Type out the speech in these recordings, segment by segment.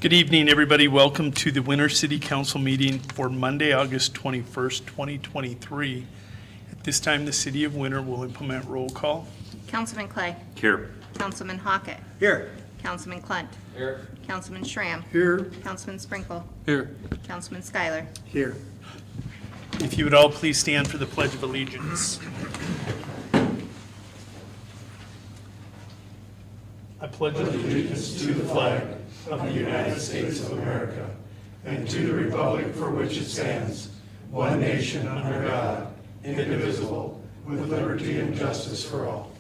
Good evening, everybody. Welcome to the Winter City Council meeting for Monday, August 21st, 2023. At this time, the City of Winter will implement roll call. Councilman Clay. Here. Councilman Hockett. Here. Councilman Klunt. Here. Councilman Schramm. Here. Councilman Sprinkle. Here. Councilman Schuyler. Here. If you would all please stand for the Pledge of Allegiance. I pledge allegiance to the flag of the United States of America and to the republic for which it stands, one nation under God, indivisible, with liberty and justice for all.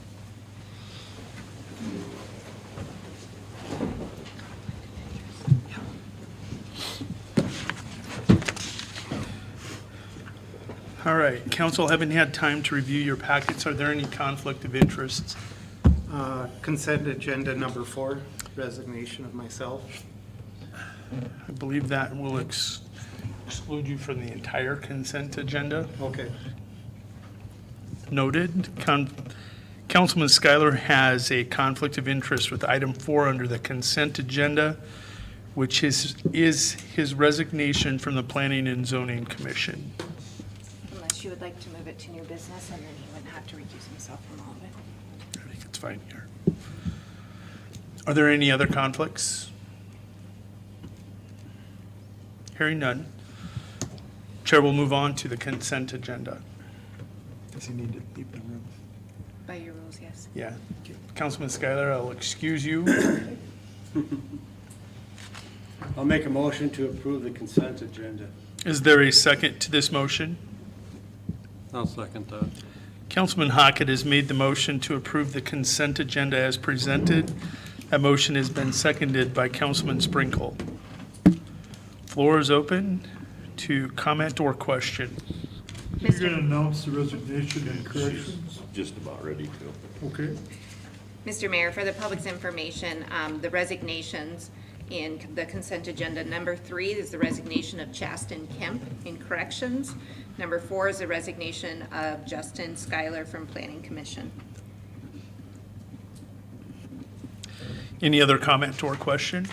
All right, council, having had time to review your packets, are there any conflict of interests? Consent agenda number 4, resignation of myself. I believe that will exclude you from the entire consent agenda. Okay. Noted. Councilman Schuyler has a conflict of interest with item 4 under the consent agenda, which is his resignation from the Planning and Zoning Commission. Unless you would like to move it to new business, and then he wouldn't have to recuse himself from all of it. I think it's fine here. Are there any other conflicts? Hearing none. Chair will move on to the consent agenda. Does he need to leave the room? By your rules, yes. Yeah. Councilman Schuyler, I'll excuse you. I'll make a motion to approve the consent agenda. Is there a second to this motion? I'll second that. Councilman Hockett has made the motion to approve the consent agenda as presented. That motion has been seconded by Councilman Sprinkle. Floor is open to comment or question. You're going to announce the resignation and corrections? Just about ready to. Okay. Mr. Mayor, for the public's information, the resignations in the consent agenda, number 3 is the resignation of Chasten Kemp in corrections. Number 4 is the resignation of Justin Schuyler from Planning Commission. Any other comment or question?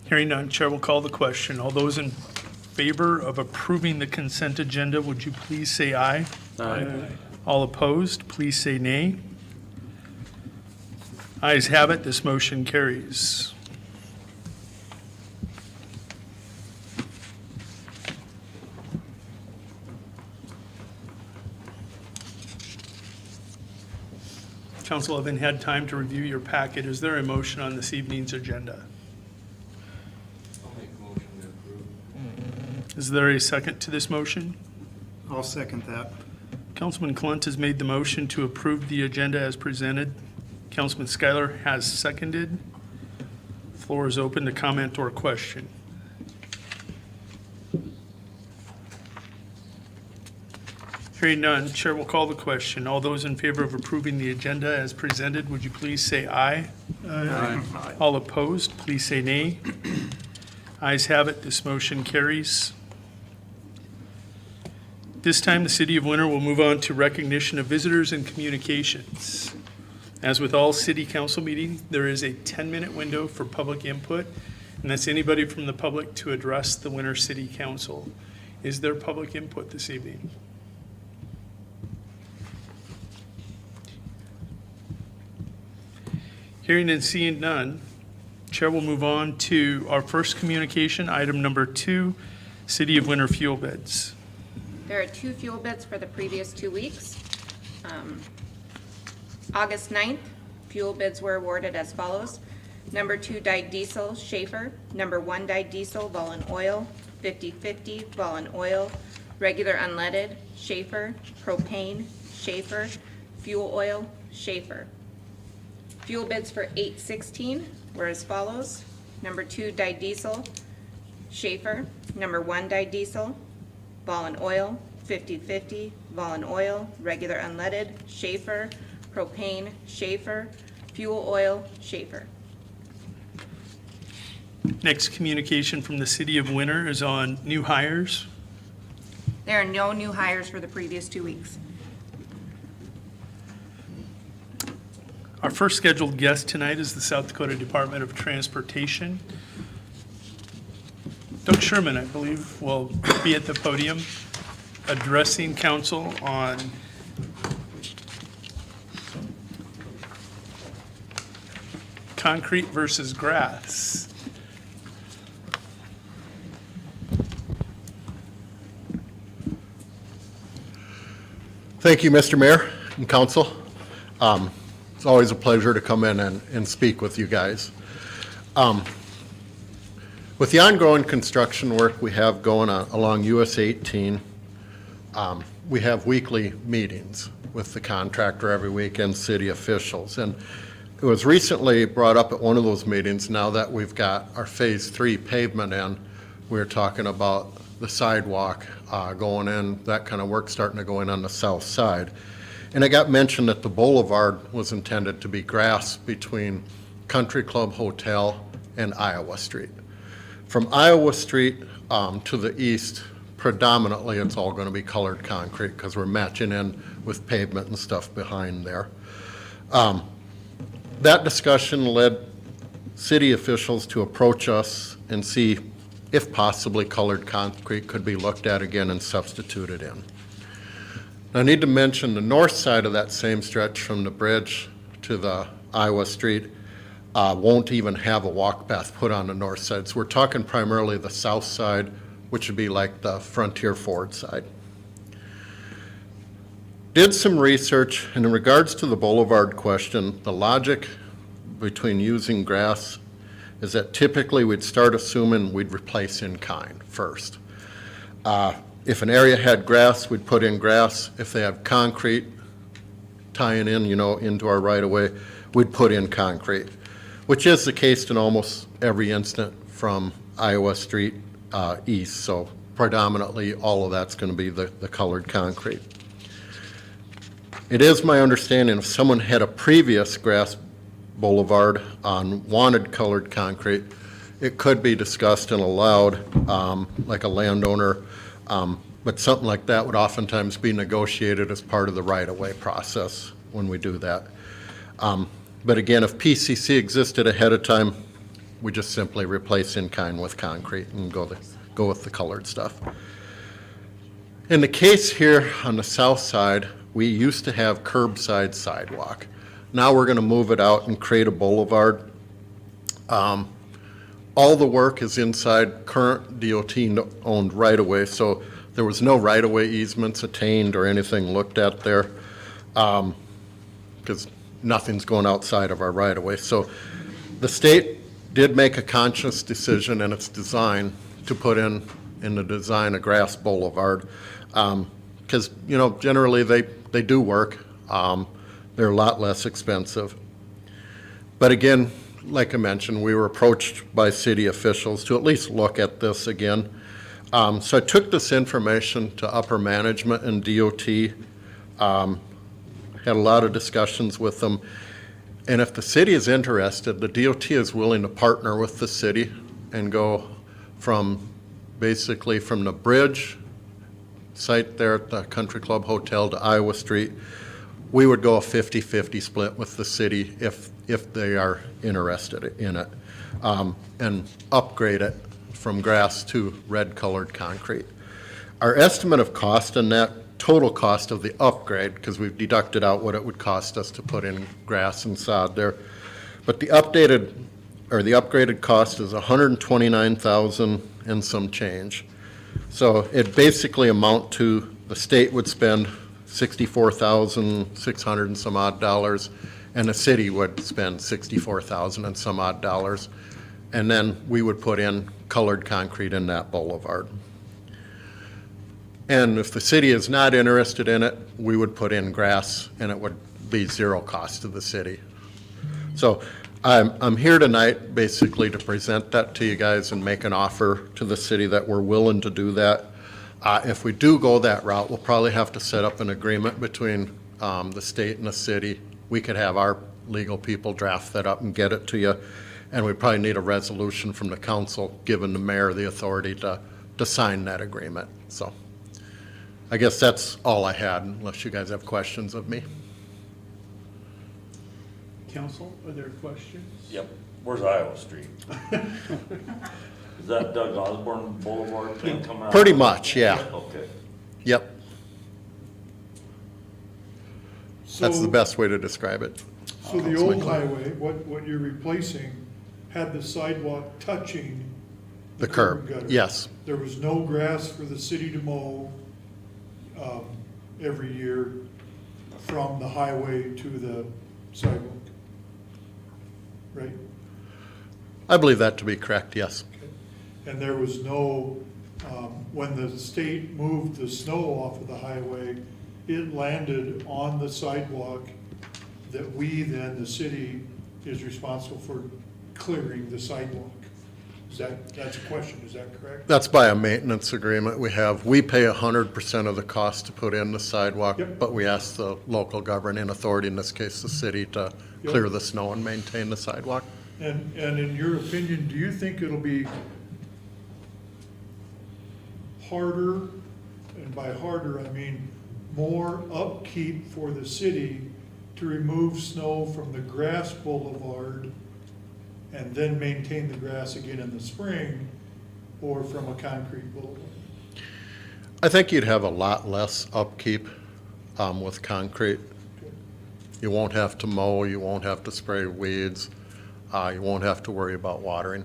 Hearing none, Chair will call the question. All those in favor of approving the consent agenda, would you please say aye? Aye. All opposed, please say nay. Ayes have it, this motion carries. Council, having had time to review your packet, is there a motion on this evening's agenda? I'll make a motion to approve. Is there a second to this motion? I'll second that. Councilman Klunt has made the motion to approve the agenda as presented. Councilman Schuyler has seconded. Floor is open to comment or question. Hearing none, Chair will call the question. All those in favor of approving the agenda as presented, would you please say aye? Aye. All opposed, please say nay. Ayes have it, this motion carries. This time, the City of Winter will move on to recognition of visitors and communications. As with all City Council meetings, there is a 10-minute window for public input, and that's anybody from the public to address the Winter City Council. Is there public input this evening? Hearing and seeing none, Chair will move on to our first communication, item number 2, City of Winter fuel bids. There are 2 fuel bids for the previous 2 weeks. August 9th, fuel bids were awarded as follows. Number 2 dyed diesel, Schaefer. Number 1 dyed diesel, Volun Oil, 50/50, Volun Oil. Regular unleaded, Schaefer. Propane, Schaefer. Fuel oil, Schaefer. Fuel bids for 8/16 were as follows. Number 2 dyed diesel, Schaefer. Number 1 dyed diesel, Volun Oil, 50/50, Volun Oil. Regular unleaded, Schaefer. Propane, Schaefer. Fuel oil, Schaefer. Next communication from the City of Winter is on new hires. There are no new hires for the previous 2 weeks. Our first scheduled guest tonight is the South Dakota Department of Transportation. Doug Sherman, I believe, will be at the podium addressing council on concrete versus grass. Thank you, Mr. Mayor and council. It's always a pleasure to come in and speak with you guys. With the ongoing construction work we have going on along US 18, we have weekly meetings with the contractor every week and city officials. And it was recently brought up at one of those meetings, now that we've got our Phase 3 pavement in, we were talking about the sidewalk going in, that kind of work starting to go in on the south side. And it got mentioned that the boulevard was intended to be grass between Country Club Hotel and Iowa Street. From Iowa Street to the east, predominantly it's all going to be colored concrete because we're matching in with pavement and stuff behind there. That discussion led city officials to approach us and see if possibly colored concrete could be looked at again and substituted in. I need to mention the north side of that same stretch from the bridge to the Iowa Street won't even have a walk path put on the north side. So we're talking primarily the south side, which would be like the Frontier Ford side. Did some research, and in regards to the boulevard question, the logic between using grass is that typically we'd start assuming we'd replace in kind first. If an area had grass, we'd put in grass. If they have concrete tying in, into our right-of-way, we'd put in concrete, which is the case in almost every instant from Iowa Street east. So predominantly, all of that's going to be the colored concrete. It is my understanding if someone had a previous grass boulevard on wanted colored concrete, it could be discussed and allowed, like a landowner, but something like that would oftentimes be negotiated as part of the right-of-way process when we do that. But again, if PCC existed ahead of time, we just simply replace in kind with concrete and go with the colored stuff. In the case here on the south side, we used to have curbside sidewalk. Now we're going to move it out and create a boulevard. All the work is inside current DOT-owned right-of-way, so there was no right-of-way easements attained or anything looked at there, because nothing's going outside of our right-of-way. So the state did make a conscious decision in its design to put in the design a grass boulevard, because generally they do work. They're a lot less expensive. But again, like I mentioned, we were approached by city officials to at least look at this again. So I took this information to upper management and DOT, had a lot of discussions with them. And if the city is interested, the DOT is willing to partner with the city and go basically from the bridge site there at the Country Club Hotel to Iowa Street. We would go a 50-50 split with the city if they are interested in it, and upgrade it from grass to red-colored concrete. Our estimate of cost and that total cost of the upgrade, because we've deducted out what it would cost us to put in grass and sod there, but the upgraded cost is $129,000 and some change. So it basically amount to the state would spend $64,600 and some odd dollars, and the city would spend $64,000 and some odd dollars, and then we would put in colored concrete in that boulevard. And if the city is not interested in it, we would put in grass, and it would be zero cost to the city. So I'm here tonight basically to present that to you guys and make an offer to the city that we're willing to do that. If we do go that route, we'll probably have to set up an agreement between the state and the city. We could have our legal people draft that up and get it to you, and we probably need a resolution from the council giving the mayor the authority to sign that agreement. So I guess that's all I had, unless you guys have questions of me. Council, are there questions? Yep. Where's Iowa Street? Is that Doug Osborne Boulevard thing coming out? Pretty much, yeah. Okay. Yep, that's the So- best way to describe it. So the old highway, what you're replacing, had the sidewalk touching The curb curb, gutter. yes. There was no grass for the city to mow every year from the highway to the sidewalk. Right? I believe that to be correct, yes. And there was no, when the state moved the snow off of the highway, it landed on the sidewalk that we then, the city, is responsible for clearing the sidewalk. That's a question, is that correct? That's by a maintenance agreement we have. We pay 100% of the cost to put in the sidewalk, Yep. but we ask the local governing authority, in this case the city, to Yep. clear the snow and maintain the sidewalk. And in your opinion, do you think it'll be harder, and by harder, I mean more upkeep for the city to remove snow from the grass boulevard and then maintain the grass again in the spring, or from a concrete boulevard? I think you'd have a lot less upkeep with concrete. You won't have to mow, you won't have to spray weeds, you won't have to worry about watering.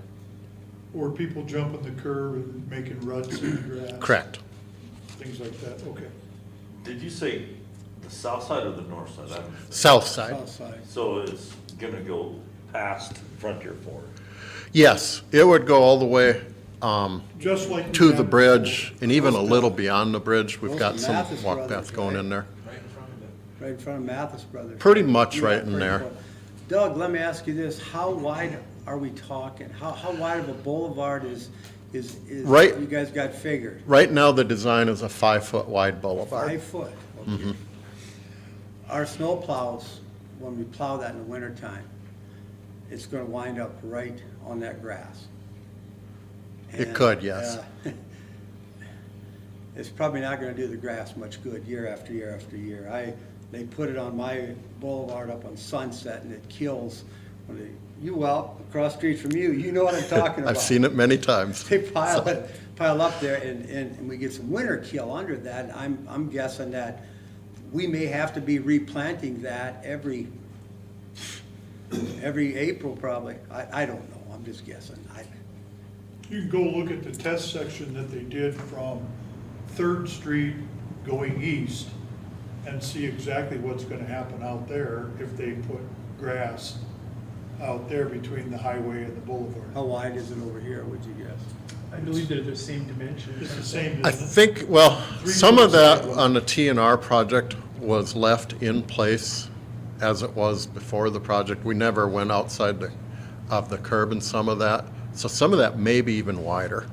Or people jumping the curb and making ruts in the grass? Correct. Things like that, okay. Did you say the south side or the north side? South side, South side. So it's gonna go past Frontier Ford? yes, it would go all the way Just like. we to the have- bridge, and even a little beyond the bridge. We've Those got are some Mathis walk brothers, paths going right? in there. Right in front of Mathis Brothers. Pretty much Yeah, right in pretty there. close. Doug, let me ask you this, how wide are we talking? How wide of a boulevard is Right. you guys got figured? Right now, the design is a 5-foot wide boulevard. 5 foot, okay. Our snow plows, when we plow that in the wintertime, it's gonna wind up right on that grass. It And, could, yes. It's probably not gonna do the grass much good year after year after year. They put it on my boulevard up on Sunset, and it kills, across the street from you, you know what I'm talking about. I've seen it many times. They pile up there, and we get some winter kill under that. I'm guessing that we may have to be replanting that every April probably. I don't know, I'm just guessing. You can go look at the test section that they did from Third Street going east and see exactly what's gonna happen out there if they put grass out there between the highway and the boulevard. How wide is it over here, would you guess? I believe they're the same dimensions. It's the same, I isn't it? think, well, some of that sidewalk. on the TNR project was left in place as it was before the project. We never went outside of the curb in some of that, so some of that may be even wider.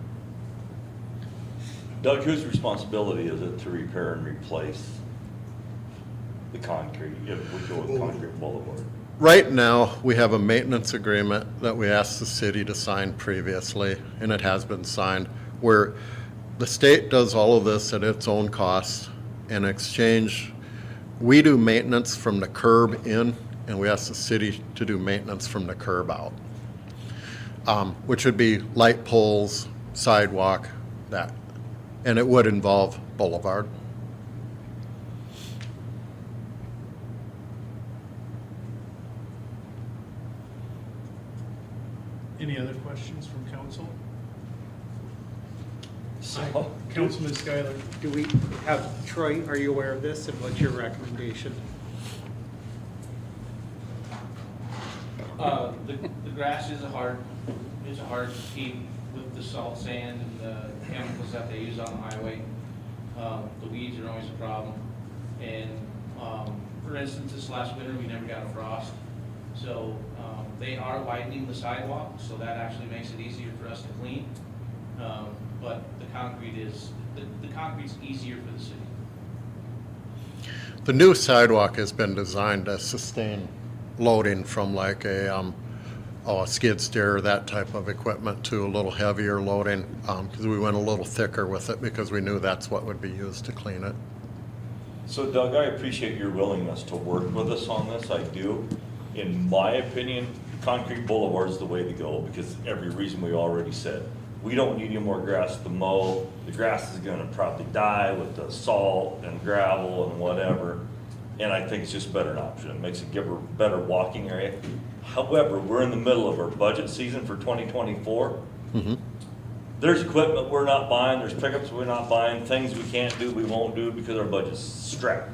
Doug, whose responsibility is it to repair and replace the concrete, if we go with concrete boulevard? Right now, we have a maintenance agreement that we asked the city to sign previously, and it has been signed, where the state does all of this at its own cost. In exchange, we do maintenance from the curb in, and we ask the city to do maintenance from the curb out. Which would be light poles, sidewalk, that. And it would involve boulevard. Any other questions from council? So, Councilman Schuyler. Do we have, Troy, are you aware of this, and what's your recommendation? The grass is a hard to keep with the salt sand and the chemicals that they use on the highway. The weeds are always a problem. And, for instance, this last winter, we never got a frost. So, they are widening the sidewalk, so that actually makes it easier for us to clean. But the concrete's easier for the city. The new sidewalk has been designed to sustain loading from like a skid steer, that type of equipment, to a little heavier loading, because we went a little thicker with it because we knew that's what would be used to clean it. So Doug, I appreciate your willingness to work with us on this, I do. in my opinion, concrete boulevard is the way to go, because every reason we already said. We don't need any more grass to mow, the grass is gonna probably die with the salt and gravel and whatever. And I think it's just a better option, it makes it give a better walking area. However, we're in the middle of our budget season for 2024. There's equipment we're not buying, there's pickups we're not buying, things we can't do, we won't do because our budget's strapped.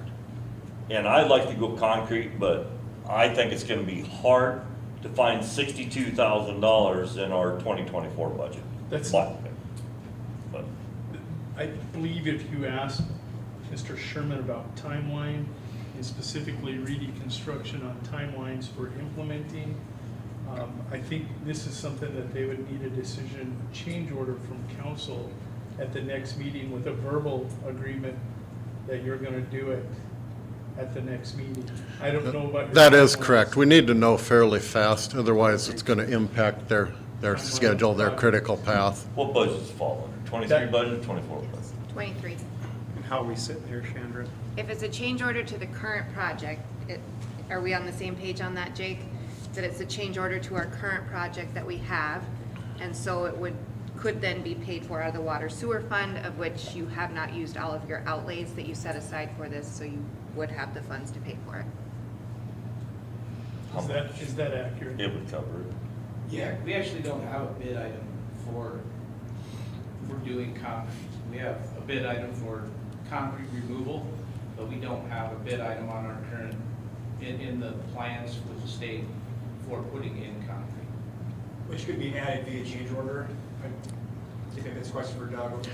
And I'd like to go concrete, but I think it's gonna be hard to find $62,000 in our 2024 budget. That's- My opinion. But I believe if you ask Mr. Sherman about timeline, and specifically Reedy Construction on timelines for implementing, I think this is something that they would need a decision, a change order from council at the next meeting with a verbal agreement that you're gonna do it at the next meeting. I don't know about. your That is timelines. correct. We need to know fairly fast, otherwise it's gonna impact their schedule, their critical path. what budgets fall under? 23 That- budget, 24 budget? 23. And how are we sitting there, Chandra? If it's a change order to the current project, are we on the same page on that, Jake? That it's a change order to our current project that we have, and so it could then be paid for out of the water sewer fund, of which you have not used all of your outlays that you set aside for this, so you would have the funds to pay for it. Is that accurate? It would cover it. Yeah, we actually don't have a bid item for doing concrete. We have a bid item for concrete removal, but we don't have a bid item on our current, in the plans with the state for putting in concrete. Which could be added via change order. I think that's a question for Doug.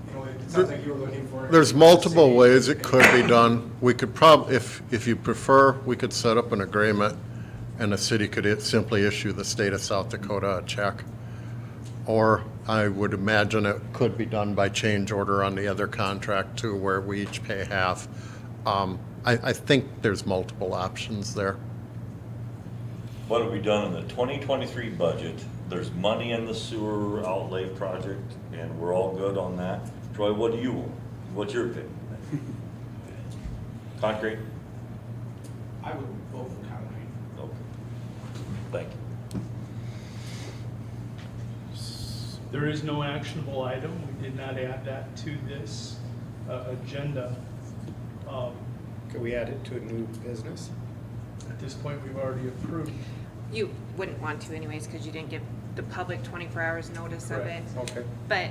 You know, it sounds like you were looking for. There's multiple ways it could be done. We could if you prefer, we could set up an agreement and the city could simply issue the state of South Dakota a check. Or I would imagine it could be done by change order on the other contract too, where we each pay half. I think there's multiple options there. What have we done in the 2023 budget? There's money in the sewer outlay project, and we're all good on that. Troy, what do you want? What's your opinion? Concrete? I would vote for concrete. Okay. Thank you. There is no actionable item. We did not add that to this agenda. Could we add it to a new business? At this point, we've already approved. You wouldn't want to anyways, because you didn't give the public 24 hours notice of it. Correct. Okay. But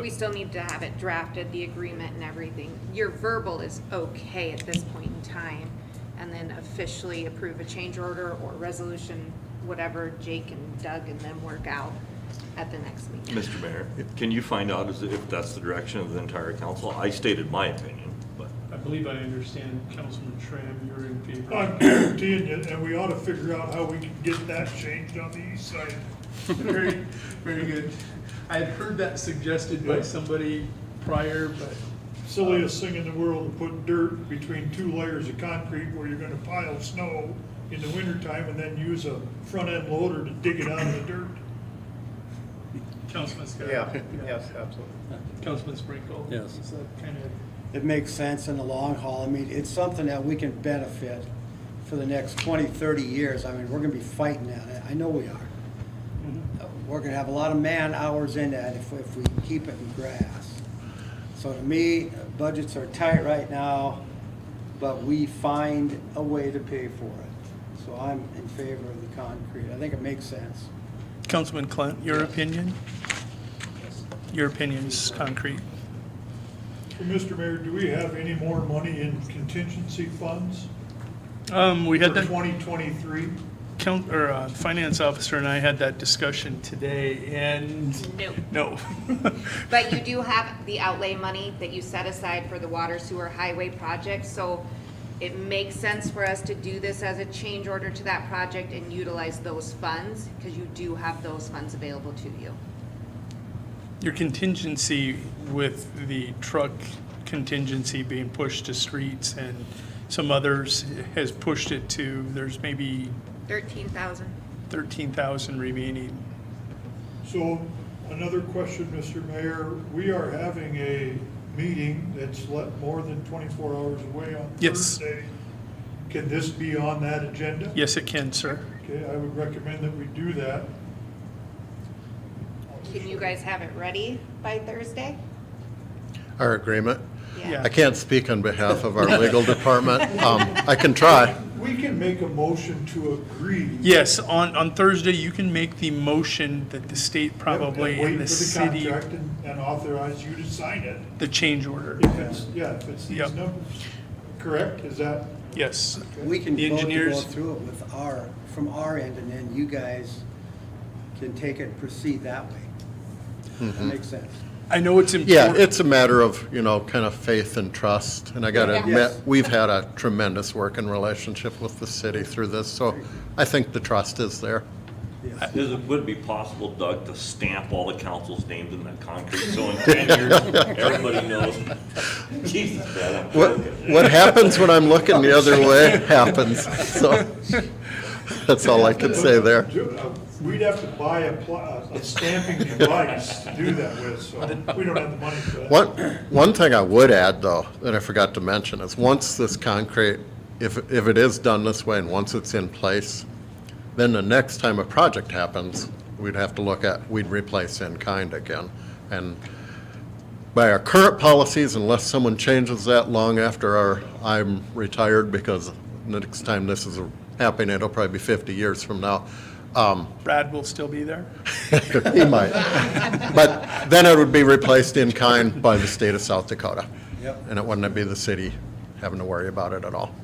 we still need to have it drafted, the agreement and everything. Your verbal is okay at this point in time, and then officially approve a change order or resolution, whatever Jake and Doug and them work out at the next meeting. Mr. Mayor, can you find out if that's the direction of the entire council? I stated my opinion, but. I believe I understand, Councilman Tram, you're in favor. I'm guaranteeing you, and we ought to figure out how we can get that changed on the east side. Very, very good. I had heard that suggested by somebody prior, but Silliest thing in the world to put dirt between two layers of concrete where you're gonna pile snow in the wintertime and then use a front end loader to dig it out of the dirt. Councilman Scott. Yeah, yes, absolutely. Councilman Sprinkle. Yes. Is that kind of, It makes sense in the long haul. I mean, it's something that we can benefit for the next 20, 30 years. I mean, we're gonna be fighting that. I know we are. We're gonna have a lot of man hours in that if we keep it in grass. So to me, budgets are tight right now, but we find a way to pay for it. So I'm in favor of the concrete. I think it makes sense. Councilman Clint, your opinion? Your opinion's concrete. So, Mr. Mayor, do we have any more money in contingency funds We for had that, 2023? finance officer and I had that discussion today, and No. no. But you do have the outlay money that you set aside for the water sewer highway project, so it makes sense for us to do this as a change order to that project and utilize those funds, because you do have those funds available to you. Your contingency with the truck contingency being pushed to streets and some others has pushed it to, there's maybe 13,000. 13,000 remaining. So, another question, Mr. Mayor, we are having a meeting that's more than 24 hours away on Yes. Thursday. Can this be on that agenda? Yes, it can, sir. Okay, I would recommend that we do that. Can you guys have it ready by Thursday? Our agreement. Yeah. I can't speak on behalf of our legal department. I can try. We can make a motion to agree. Yes, on Thursday, you can make the motion that the state probably Wait and the for the city, contract and authorize you to sign it. the change order. If it's these Yep. numbers. Correct? Is that? Yes. We can The vote to go engineers- through it with from our end, and then you guys can take it and proceed that way. That makes sense. I know it's Yeah, important. it's a matter of, kind of faith and trust. And I got to Yeah. admit, Yes. we've had a tremendous working relationship with the city through this. So I think the trust is there. Would it be possible, Doug, to stamp all the council's names in that concrete, so in 10 years, everybody knows? Jesus, man, I'm joking. What happens when I'm looking the other way happens. So that's all I can say there. We'd have to buy a stamping device to do that with, so we don't have the money for that. One thing I would add, though, that I forgot to mention, is once this concrete, if it is done this way and once it's in place, then the next time a project happens, we'd have to we'd replace in kind again. And by our current policies, unless someone changes that long after I'm retired, because the next time this is happening, it'll probably be 50 years from now. Brad will still be there. He might. But then it would be replaced in kind by the state of South Dakota. Yep. And it wouldn't be the city having to worry about it at all.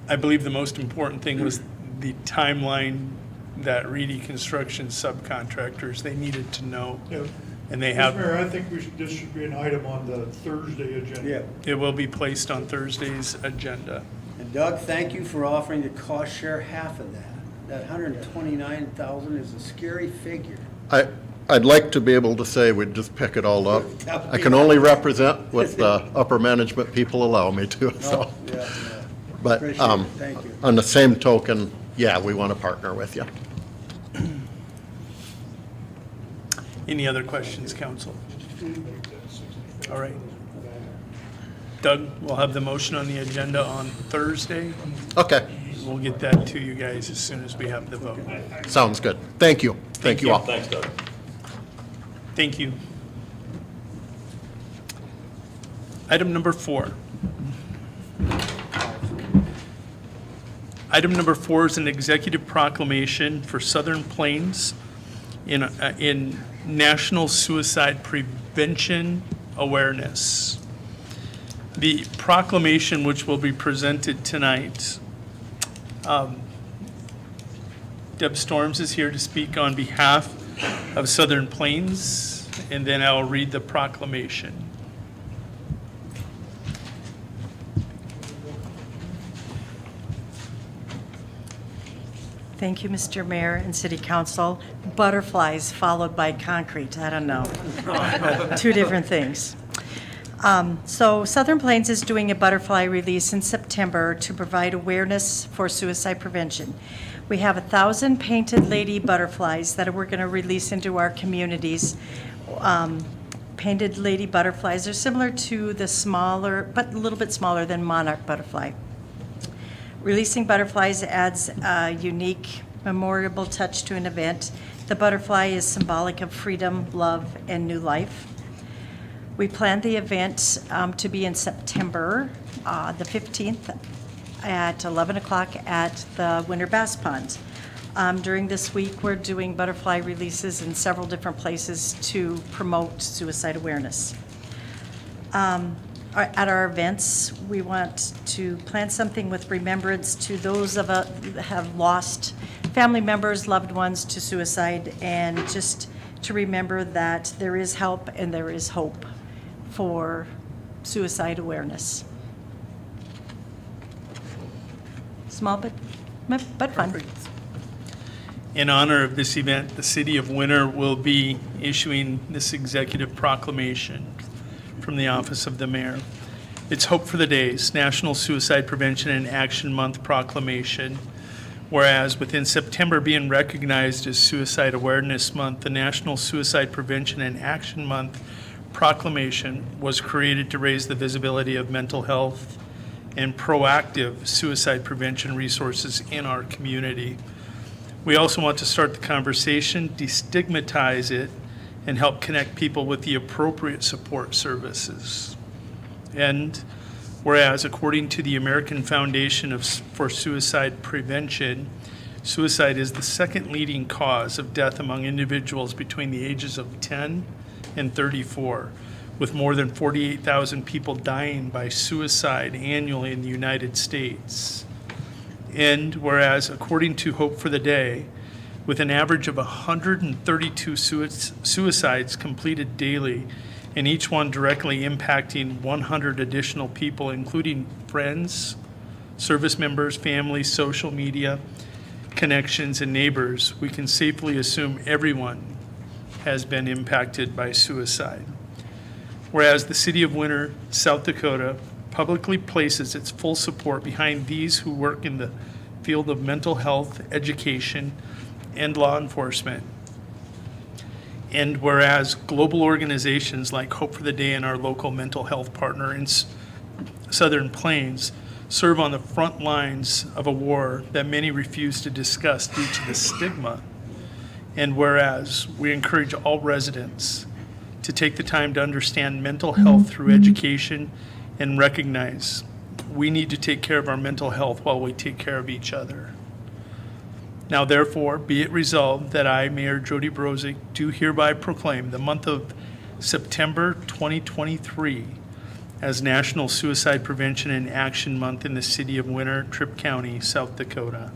I believe the most important thing was the timeline that Reedy Construction subcontractors, they needed to know. Yeah. And they Mr. have, Mayor, I think this should be an item on the Thursday agenda. Yeah. it will be placed on Thursday's agenda. And Doug, thank you for offering to cost share half of that. That 129,000 is a scary figure. I'd like to be able to say we'd just pick it all up. That would I be can only nice. represent what the upper management people allow me to, so. Yeah, yeah. But Appreciate it. Thank you. on the same token, yeah, we want to partner with you. Any other questions, council? All right. Doug, we'll have the motion on the agenda on Thursday. Okay, We'll get that to you guys as soon as we have the vote. sounds good. Thank you. Thank you all. Thanks, Doug. Thank you. Item number 4. Item number 4 is an executive proclamation for Southern Plains in National Suicide Prevention Awareness. The proclamation, which will be presented tonight, Deb Storms is here to speak on behalf of Southern Plains, and then I'll read the proclamation. Thank you, Mr. Mayor and City Council. Butterflies followed by concrete, I don't know. Two different things. So Southern Plains is doing a butterfly release in September to provide awareness for suicide prevention. We have 1,000 painted lady butterflies that we're going to release into our communities. Painted lady butterflies are similar to the smaller, but a little bit smaller than monarch butterfly. Releasing butterflies adds a unique, memorable touch to an event. The butterfly is symbolic of freedom, love, and new life. We planned the event to be in September, the 15th, at 11 o'clock at the Winter Bass Pond. During this week, we're doing butterfly releases in several different places to promote suicide awareness. At our events, we want to plan something with remembrance to those of us that have lost family members, loved ones to suicide, and just to remember that there is help and there is hope for suicide awareness. Small but fun. In honor of this event, the City of Winter will be issuing this executive proclamation from the Office of the Mayor. It's Hope for the Days, National Suicide Prevention and Action Month proclamation. Whereas within September being recognized as Suicide Awareness Month, the National Suicide Prevention and Action Month proclamation was created to raise the visibility of mental health and proactive suicide prevention resources in our community. We also want to start the conversation, destigmatize it, and help connect people with the appropriate support services. And whereas, according to the American Foundation for Suicide Prevention, suicide is the second leading cause of death among individuals between the ages of 10 and 34, with more than 48,000 people dying by suicide annually in the United States. And whereas, according to Hope for the Day, with an average of 132 suicides completed daily, and each one directly impacting 100 additional people, including friends, service members, families, social media, connections, and neighbors, we can safely assume everyone has been impacted by suicide. Whereas the City of Winter, South Dakota, publicly places its full support behind these who work in the field of mental health, education, and law enforcement. And whereas global organizations like Hope for the Day and our local mental health partner in Southern Plains serve on the front lines of a war that many refuse to discuss due to the stigma. And whereas we encourage all residents to take the time to understand mental health through education and recognize we need to take care of our mental health while we take care of each other. Now therefore, be it resolved that I, Mayor Jody Brozick, do hereby proclaim the month of September 2023 as National Suicide Prevention and Action Month in the City of Winter, Tripp County, South Dakota.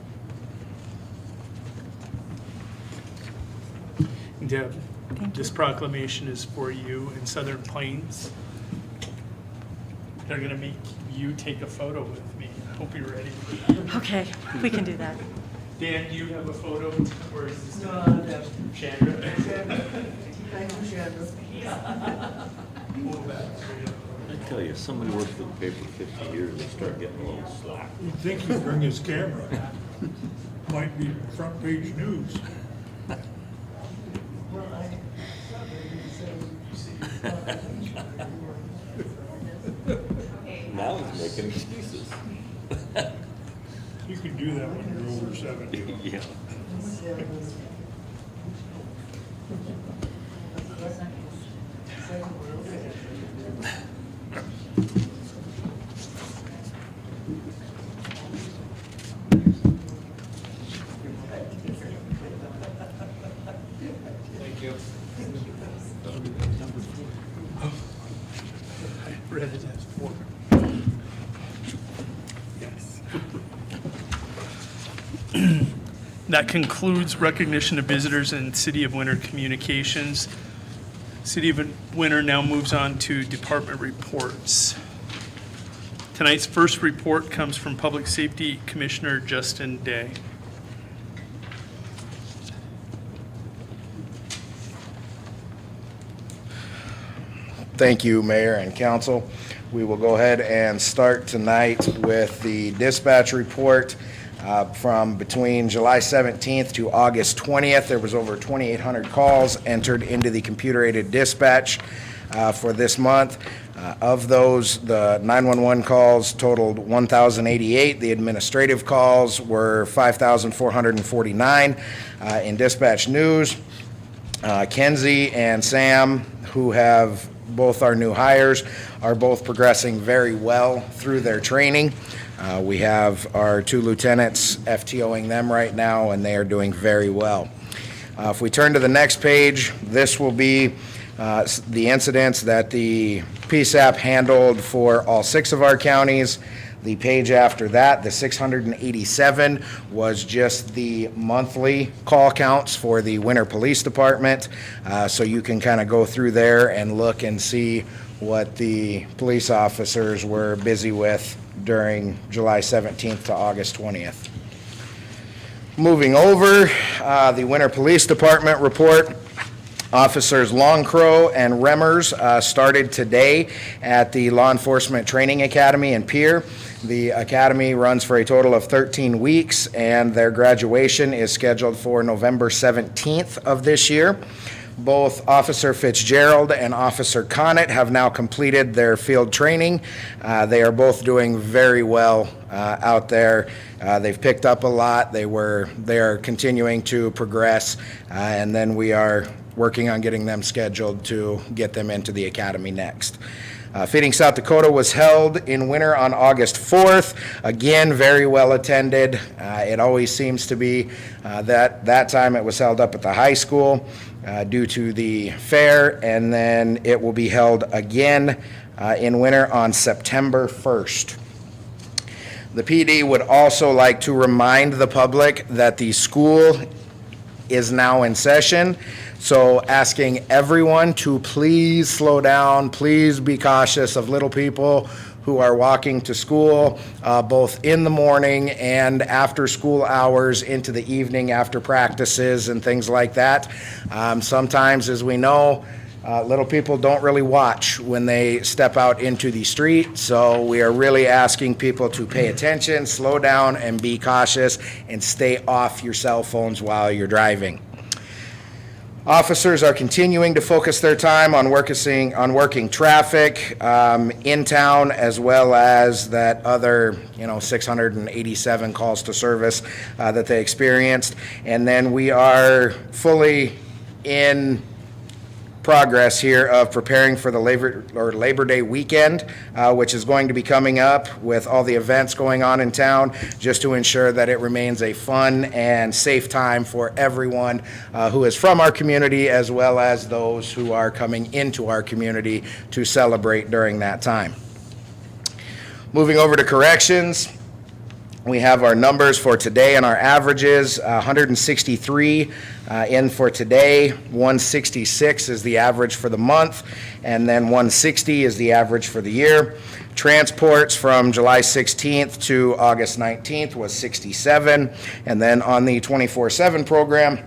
Deb, this proclamation is for you in Southern Plains. They're gonna make you take a photo with me. I hope you're ready for that. Okay, we can do that. Dan, do you have a photo, or is this? No, Chandra? Move back. I tell you, somebody works for the paper 50 years, they start getting a little slack. You'd think he'd bring his camera. Might be front page news. Now he's making excuses. You can do that when you're over 70. Yeah. Thank you. I read it as 4. Yes. That concludes recognition of visitors and City of Winter communications. City of Winter now moves on to department reports. Tonight's first report comes from Public Safety Commissioner Justin Day. Thank you, Mayor and Council. We will go ahead and start tonight with the dispatch report. From between July 17th to August 20th, there was over 2,800 calls entered into the computer-aided dispatch for this month. Of those, the 911 calls totaled 1,088. The administrative calls were 5,449. In dispatch news, Kenzie and Sam, who have both our new hires, are both progressing very well through their training. We have our 2 lieutenants FTOing them right now, and they are doing very well. If we turn to the next page, this will be the incidents that the PSAP handled for all 6 of our counties. The page after that, the 687, was just the monthly call counts for the Winter Police Department. So you can kind of go through there and look and see what the police officers were busy with during July 17th to August 20th. Moving over, the Winter Police Department report. Officers Longcrow and Remmers started today at the Law Enforcement Training Academy in Pierre. The academy runs for a total of 13 weeks, and their graduation is scheduled for November 17th of this year. Both Officer Fitzgerald and Officer Connett have now completed their field training. They are both doing very well out there. They've picked up a lot. They are continuing to progress, and then we are working on getting them scheduled to get them into the academy next. Feeding South Dakota was held in winter on August 4th. Again, very well attended. It always seems to be that time it was held up at the high school due to the fair, and then it will be held again in winter on September 1st. The PD would also like to remind the public that the school is now in session. So asking everyone to please slow down, please be cautious of little people who are walking to school, both in the morning and after school hours into the evening after practices and things like that. Sometimes, as we know, little people don't really watch when they step out into the street, so we are really asking people to pay attention, slow down, and be cautious, and stay off your cell phones while you're driving. Officers are continuing to focus their time on working traffic in town, as well as that other, 687 calls to service that they experienced. And then we are fully in progress here of preparing for the Labor Day weekend, which is going to be coming up with all the events going on in town, just to ensure that it remains a fun and safe time for everyone who is from our community, as well as those who are coming into our community to celebrate during that time. Moving over to corrections. We have our numbers for today and our averages. 163 in for today, 166 is the average for the month, and then 160 is the average for the year. Transports from July 16th to August 19th was 67, and then on the 24/7 program,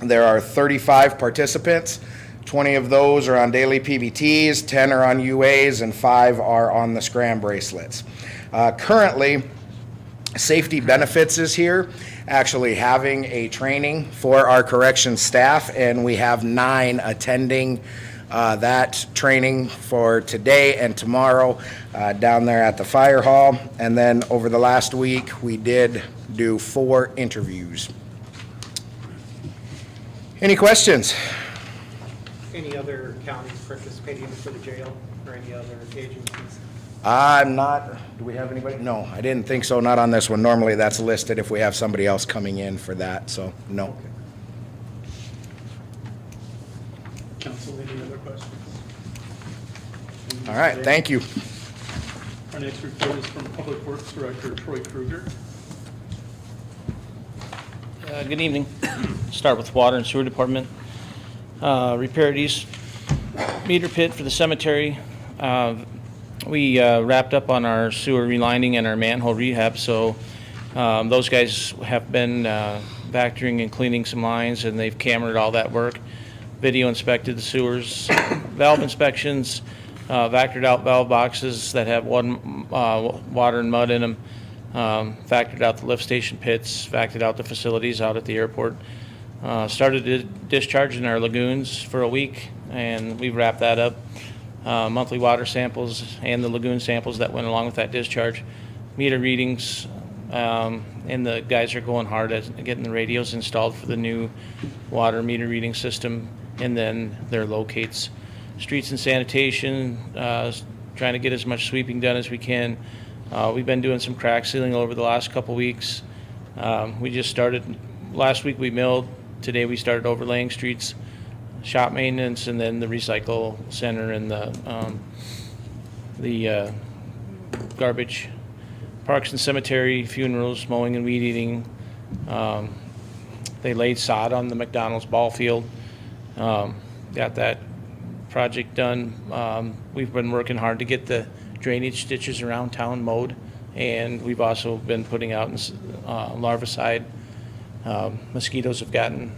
there are 35 participants. 20 of those are on daily PBTs, 10 are on UAs, and 5 are on the Scram bracelets. Currently, Safety Benefits is here, actually having a training for our corrections staff, and we have 9 attending that training for today and tomorrow down there at the fire hall. And then over the last week, we did do 4 interviews. Any questions? Any other counties participating for the jail or any other agencies? I'm not, do we have anybody? No, I didn't think so, not on this one. Normally that's listed if we have somebody else coming in for that, so no. Council, any other questions? All right, thank you. Our next report is from Public Works Director Troy Kruger. Good evening. Start with Water and Sewer Department. Repaired east meter pit for the cemetery. We wrapped up on our sewer relining and our manhole rehab, so those guys have been vacuuming and cleaning some lines, and they've cameraed all that work. Video inspected the sewers, valve inspections, vacuumed out valve boxes that have water and mud in them, vacuumed out the lift station pits, vacuumed out the facilities out at the airport. Started discharging our lagoons for a week, and we wrapped that up. Monthly water samples and the lagoon samples that went along with that discharge. Meter readings, and the guys are going hard at getting the radios installed for the new water meter reading system, and then their locates. Streets and sanitation, trying to get as much sweeping done as we can. We've been doing some crack sealing over the last couple weeks. We just started, last week we milled, today we started overlaying streets, shop maintenance, and then the recycle center and the garbage, parks and cemetery, funerals, mowing and weed eating. They laid sod on the McDonald's ball field. Got that project done. We've been working hard to get the drainage ditches around town mowed, and we've also been putting out larvicide. Mosquitoes have gotten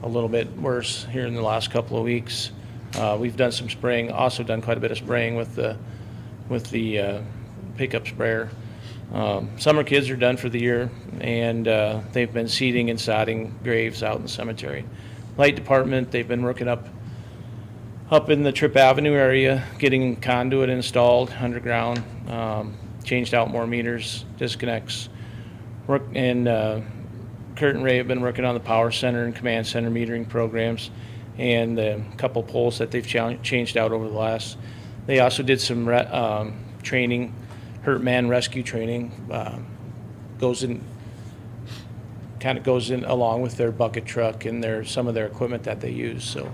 a little bit worse here in the last couple of weeks. We've done some spraying, also done quite a bit of spraying with the pickup sprayer. Summer kids are done for the year, and they've been seeding and sodding graves out in the cemetery. Light department, they've been working up in the Tripp Avenue area, getting conduit installed underground, changed out more meters, disconnects. And Kurt and Ray have been working on the power center and command center metering programs, and a couple poles that they've changed out over the last. They also did some training, hurt man rescue training, goes in along with their bucket truck and some of their equipment that they use. So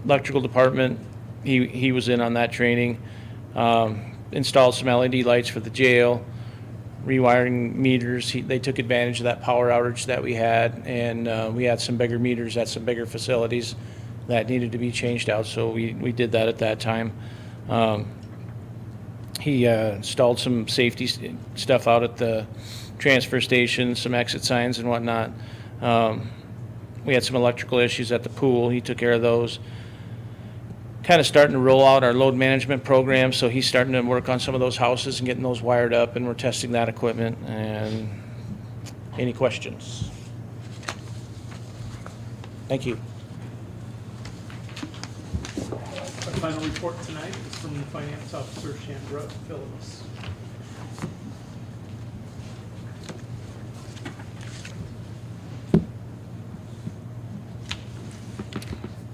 electrical department, he was in on that training, installed some LED lights for the jail, rewiring meters. They took advantage of that power outage that we had, and we had some bigger meters at some bigger facilities that needed to be changed out, so we did that at that time. He installed some safety stuff out at the transfer station, some exit signs and whatnot. We had some electrical issues at the pool. He took care of those. Kind of starting to roll out our load management program, so he's starting to work on some of those houses and getting those wired up, and we're testing that equipment. And any questions? Thank you. Our final report tonight is from the Finance Officer, Chandra Phillips.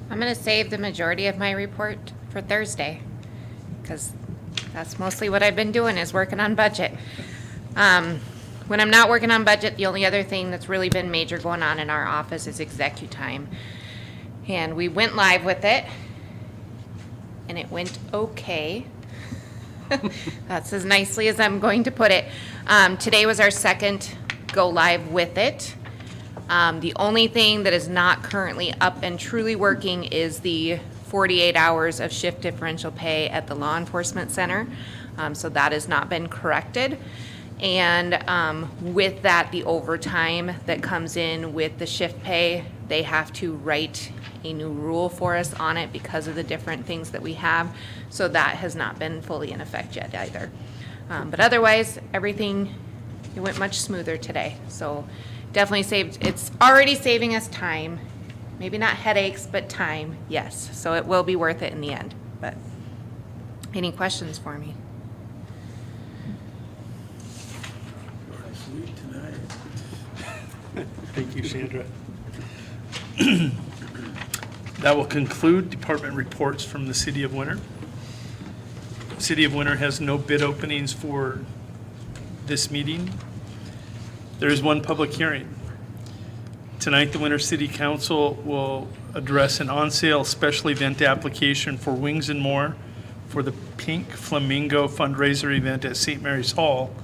I'm going to save the majority of my report for Thursday, because that's mostly what I've been doing, is working on budget. When I'm not working on budget, the only other thing that's really been major going on in our office is ExecuTime. And we went live with it, and it went okay. That's as nicely as I'm going to put it. Today was our second go live with it. The only thing that is not currently up and truly working is the 48 hours of shift differential pay at the law enforcement center. So that has not been corrected. And with that, the overtime that comes in with the shift pay, they have to write a new rule for us on it because of the different things that we have. So that has not been fully in effect yet either. But otherwise, everything, it went much smoother today. So definitely it's already saving us time. Maybe not headaches, but time, yes. So it will be worth it in the end. But any questions for me? Thank you, Chandra. That will conclude department reports from the City of Winter. City of Winter has no bid openings for this meeting. There is one public hearing. Tonight, the Winter City Council will address an on-sale special event application for Wings and More for the Pink Flamingo fundraiser event at St. Mary's Hall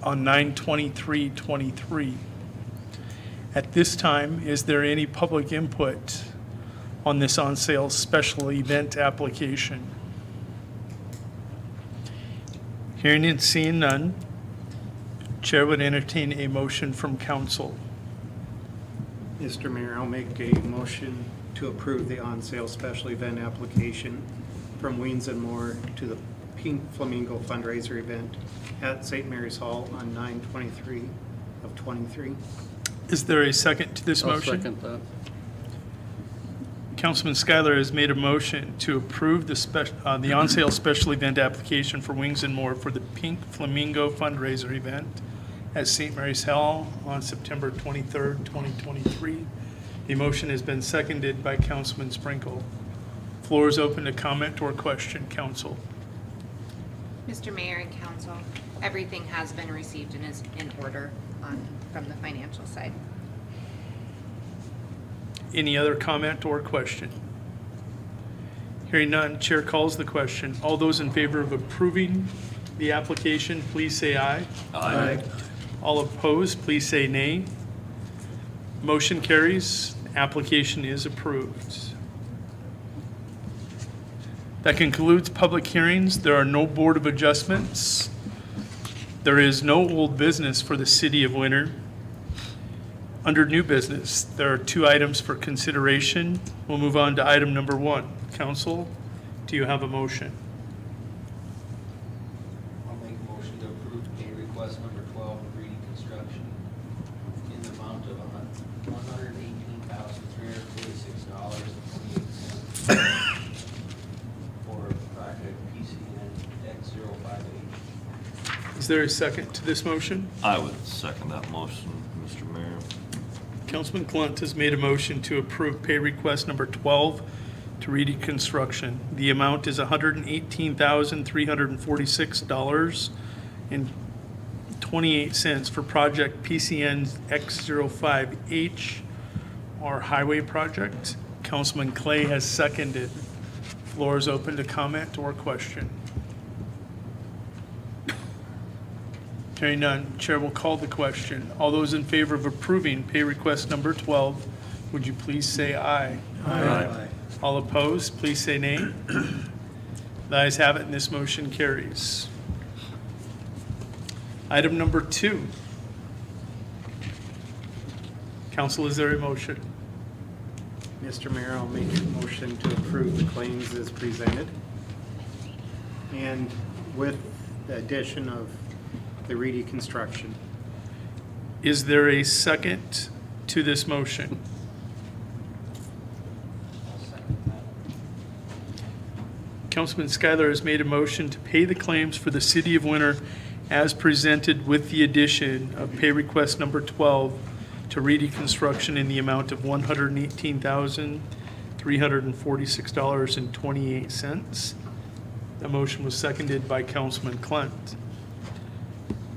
on 9/23/23. At this time, is there any public input on this on-sale special event application? Hearing and seeing none, Chair would entertain a motion from council. Mr. Mayor, I'll make a motion to approve the on-sale special event application from Wings and More to the Pink Flamingo fundraiser event at St. Mary's Hall on 9/23/23. Is there a second to this motion? I'll second that. Councilman Schuyler has made a motion to approve the on-sale special event application for Wings and More for the Pink Flamingo fundraiser event at St. Mary's Hall on September 23rd, 2023. The motion has been seconded by Councilman Sprinkle. Floor is open to comment or question, council. Mr. Mayor and council, everything has been received and is in order from the financial side. Any other comment or question? Hearing none, chair calls the question. All those in favor of approving the application, please say aye. Aye. All opposed, please say nay. Motion carries. Application is approved. That concludes public hearings. There are no Board of Adjustments. There is no old business for the City of Winter. Under new business, there are two items for consideration. We'll move on to item number 1. Council, do you have a motion? I'll make a motion to approve pay request number 12, Greedy Construction, in the amount amount of $118,346.28 for project PCN X058. Is there a second to this motion? I would second that motion, Mr. Mayor. Councilman Clunt has made a motion to approve pay request number 12 to Reedy Construction. The amount is $118,346.28 for project PCN X05H, our highway project. Councilman Clay has seconded. Floor is open to comment or question. Hearing none, Chair will call the question. All those in favor of approving pay request number 12, would you please say aye? Aye. All opposed, please say nay. The ayes have it, and this motion carries. Item number 2. Council, is there a motion? Mr. Mayor, I'll make a motion to approve the claims as presented. And with the addition of the Reedy Construction. Is there a second to this motion? I'll second that. Councilman Schuyler has made a motion to pay the claims for the City of Winter as presented with the addition of pay request number 12 to Reedy Construction in the amount of $118,346.28. The motion was seconded by Councilman Clunt.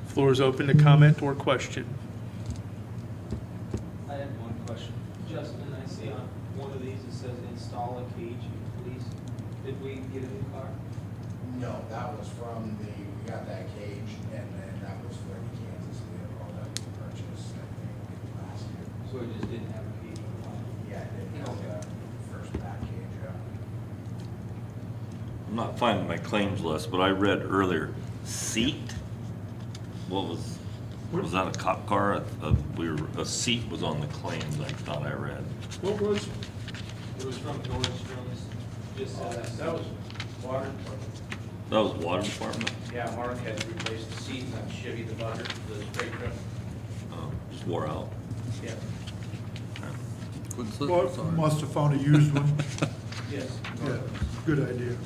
Floor is open to comment or question. I have one question. Justin, I see on one of these it says install a cage, please. Did we get a new car? No, that was from we got that cage, and then that was for the Kansas vehicle that we purchased, I think, last year. So we just didn't have a cage on the line? Yeah, it didn't have the first back cage, I'm not finding my claims list, but I read earlier, seat? What was that a cop car? A seat was on the claims, I thought I read. What was? It was from Nordstrom's, just That was water department. That was water department? Yeah, Mark had to replace the seat on Chevy, the butter, the straight truck. Just wore out. Yeah. Well, must have found a used one. Yes. Yeah, good idea.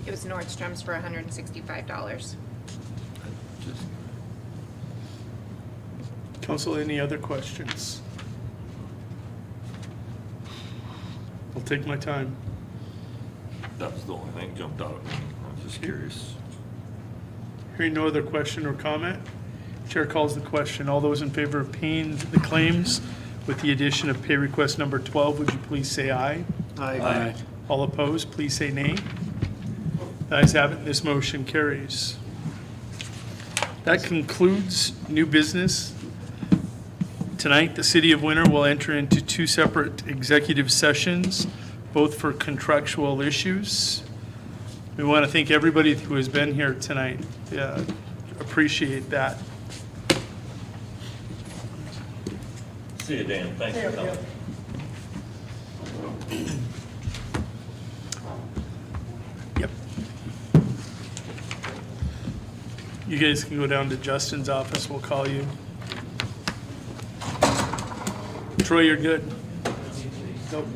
It was Nordstrom's for $165. Council, any other questions? I'll take my time. That was the only thing that jumped out at me. I was just curious. Hearing no other question or comment, Chair calls the question. All those in favor of paying the claims with the addition of pay request number 12, would you please say aye? Aye. All opposed, please say nay. The ayes have it, and this motion carries. That concludes new business. Tonight, the City of Winter will enter into 2 separate executive sessions, both for contractual issues. We want to thank everybody who has been here tonight. Appreciate that. See you, Dan. Thanks for coming. Yep. You guys can go down to Justin's office. We'll call you. Troy, you're good. Nope.